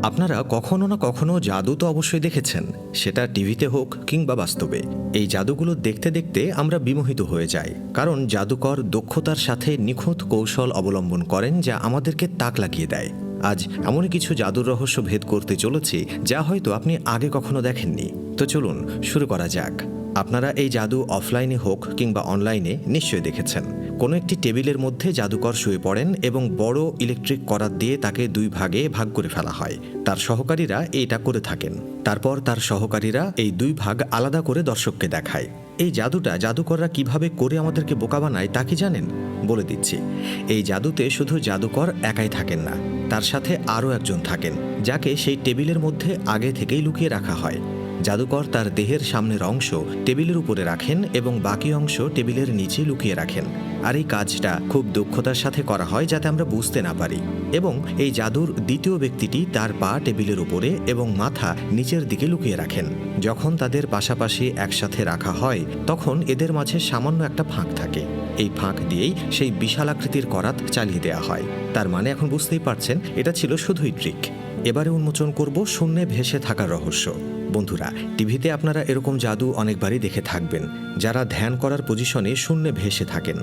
আপনারা কখনো না কখনো জাদু তো অবশ্যই দেখেছেন, সেটা টিভিতে হোক কিংবা বাস্তবে। এই জাদুগুলো দেখতে দেখতে আমরা বিমোহিত হয়ে যাই, কারণ জাদুকর দক্ষতার সাথে নিখুঁত কৌশল অবলম্বন করেন যা আমাদেরকে তাক লাগিয়ে দেয়। আজ এমনই কিছু জাদুর রহস্য ভেদ করতে চলেছি যা হয়তো আপনি আগে কখনো দেখেননি। তো চলুন শুরু করা যাক। আপনারা এই জাদু অফলাইনে হোক কিংবা অনলাইনে নিশ্চয়ই দেখেছেন। কোনো একটি টেবিলের মধ্যে জাদুকর শুয়ে পড়েন এবং বড় ইলেকট্রিক করাত দিয়ে তাকে দুই ভাগে ভাগ করে ফেলা হয়। তার সহকারীরা এইটা করে থাকেন। তারপর তার সহকারীরা এই দুই ভাগ আলাদা করে দর্শককে দেখায়। এই জাদুটা জাদুকররা কিভাবে করে আমাদেরকে বোকা বানায় তা কি জানেন? বলে দিচ্ছি। এই জাদুতে শুধু জাদুকর একাই থাকেন না, তার সাথে আরও একজন থাকেন যাকে সেই টেবিলের মধ্যে আগে থেকেই লুকিয়ে রাখা হয়। জাদুকর তার দেহের সামনের অংশ টেবিলের উপরে রাখেন এবং বাকি অংশ টেবিলের নিচে লুকিয়ে রাখেন। আর এই কাজটা খুব দক্ষতার সাথে করা হয় যাতে আমরা বুঝতে না পারি। এবং এই জাদুর দ্বিতীয় ব্যক্তিটি তার পা টেবিলের উপরে এবং মাথা নিচের দিকে লুকিয়ে রাখেন। যখন তাদের পাশাপাশি একসাথে রাখা হয় তখন এদের মাঝে সামান্য একটা ফাঁক থাকে। এই ফাঁক দিয়েই সেই বিশাল আকৃতির করাত চালিয়ে দেওয়া হয়। তার মানে এখন বুঝতেই পারছেন এটা ছিল শুধুই ট্রিক। এবারে উন্মোচন করব শূন্যে ভেসে থাকার রহস্য। বন্ধুরা, টিভিতে আপনারা এরকম জাদু অনেকবারই দেখে থাকবেন, যারা ধ্যান করার পজিশনে শূন্যে ভেসে থাকেন।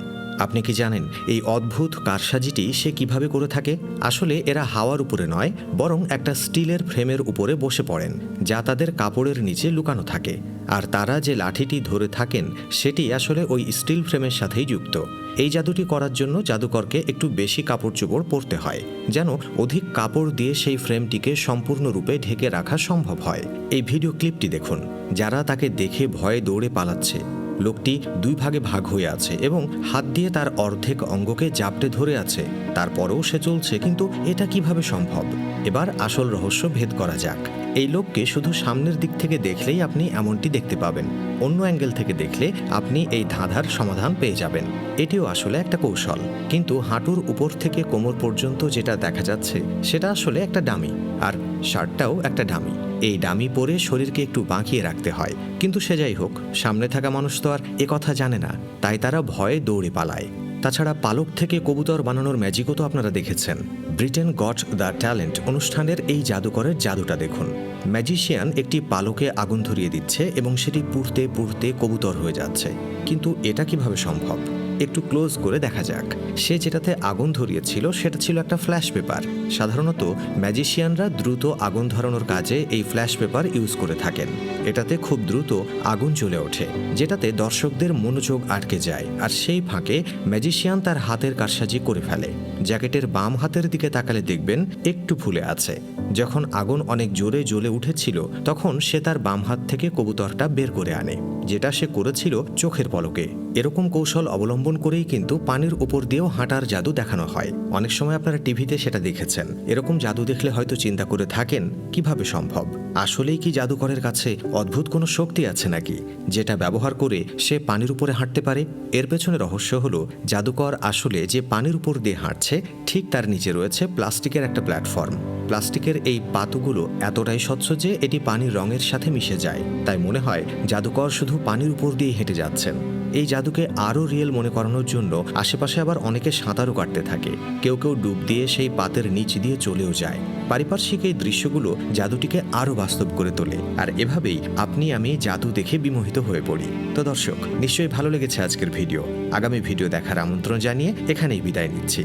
আপনি কি জানেন এই অদ্ভুত কারসাজিটি সে কিভাবে করে থাকে? আসলে এরা হাওয়ার উপরে নয়, বরং একটা স্টিলের ফ্রেমের উপরে বসে পড়েন যা তাদের কাপড়ের নিচে লুকানো থাকে। আর তারা যে লাঠিটি ধরে থাকেন সেটি আসলে ওই স্টিল ফ্রেমের সাথেই যুক্ত। এই জাদুটি করার জন্য জাদুকরকে একটু বেশি কাপড় চোপড় পরতে হয়, যেন অধিক কাপড় দিয়ে সেই ফ্রেমটিকে সম্পূর্ণরূপে ঢেকে রাখা সম্ভব হয়। এই ভিডিও ক্লিপটি দেখুন। যারা তাকে দেখে ভয়ে দৌড়ে পালাচ্ছে। লোকটি দুই ভাগে ভাগ হয়ে আছে এবং হাত দিয়ে তার অর্ধেক অঙ্গকে জাপটে ধরে আছে। তারপরেও সে চলছে, কিন্তু এটা কিভাবে সম্ভব? এবার আসল রহস্য ভেদ করা যাক। এই লোককে শুধু সামনের দিক থেকে দেখলেই আপনি এমনটি দেখতে পাবেন। অন্য অ্যাঙ্গেল থেকে দেখলে আপনি এই ধাঁধার সমাধান পেয়ে যাবেন। এটিও আসলে একটা কৌশল, কিন্তু হাঁটুর উপর থেকে কোমর পর্যন্ত যেটা দেখা যাচ্ছে সেটা আসলে একটা ডামি, আর শার্টটাও একটা ডামি। এই ডামি পরে শরীরকে একটু বাঁকিয়ে রাখতে হয়। কিন্তু সে যাই হোক, সামনে থাকা মানুষ তো আর একথা জানে না, তাই তারা ভয়ে দৌড়ে পালায়। তাছাড়া পালক থেকে কবুতর বানানোর ম্যাজিকও তো আপনারা দেখেছেন। ব্রিটেন গট দ্য ট্যালেন্ট অনুষ্ঠানের এই জাদুকরের জাদুটা দেখুন। ম্যাজিশিয়ান একটি পালকে আগুন ধরিয়ে দিচ্ছে এবং সেটি পুড়তে পুড়তে কবুতর হয়ে যাচ্ছে। কিন্তু এটা কিভাবে সম্ভব? একটু ক্লোজ করে দেখা যাক। সে যেটাতে আগুন ধরিয়েছিল সেটা ছিল একটা ফ্ল্যাশ পেপার। সাধারণত ম্যাজিশিয়ানরা দ্রুত আগুন ধরানোর কাজে এই ফ্ল্যাশ পেপার ইউজ করে থাকেন। এটাতে খুব দ্রুত আগুন জ্বলে ওঠে, যেটাতে দর্শকদের মনোযোগ আটকে যায়। আর সেই ফাঁকে ম্যাজিশিয়ান তার হাতের কারসাজি করে ফেলে। জ্যাকেটের বাম হাতের দিকে তাকালে দেখবেন একটু ফুলে আছে। যখন আগুন অনেক জোরে জ্বলে উঠেছিল তখন সে তার বাম হাত থেকে কবুতরটা বের করে আনে, যেটা সে করেছিল চোখের পলকে। এরকম কৌশল অবলম্বন করেই কিন্তু পানির উপর দিয়েও হাঁটার জাদু দেখানো হয়। অনেক সময় আপনারা টিভিতে সেটা দেখেছেন। এরকম জাদু দেখলে হয়তো চিন্তা করে থাকেন কিভাবে সম্ভব? আসলেই কি জাদুকরের কাছে অদ্ভুত কোনো শক্তি আছে নাকি, যেটা ব্যবহার করে সে পানির উপরে হাঁটতে পারে? এর পেছনে রহস্য হলো, জাদুকর আসলে যে পানির উপর দিয়ে হাঁটছে ঠিক তার নিচে রয়েছে প্লাস্টিকের একটা প্ল্যাটফর্ম। প্লাস্টিকের এই পাতুগুলো এতটাই স্বচ্ছ যে এটি পানির রঙের সাথে মিশে যায়। তাই মনে হয় জাদুকর শুধু পানির উপর দিয়ে হেঁটে যাচ্ছেন। এই জাদুকে আরও রিয়েল মনে করানোর জন্য আশেপাশে আবার অনেকে সাঁতারও কাটতে থাকে। কেউ কেউ ডুব দিয়ে সেই পাতের নিচ দিয়ে চলেও যায়। পারিপার্শ্বিক এই দৃশ্যগুলো জাদুটিকে আরও বাস্তব করে তোলে। আর এভাবেই আপনি আমি জাদু দেখে বিমোহিত হয়ে পড়ি। তো দর্শক, নিশ্চয়ই ভালো লেগেছে আজকের ভিডিও। আগামী ভিডিও দেখার আমন্ত্রণ জানিয়ে এখানেই বিদায় নিচ্ছি।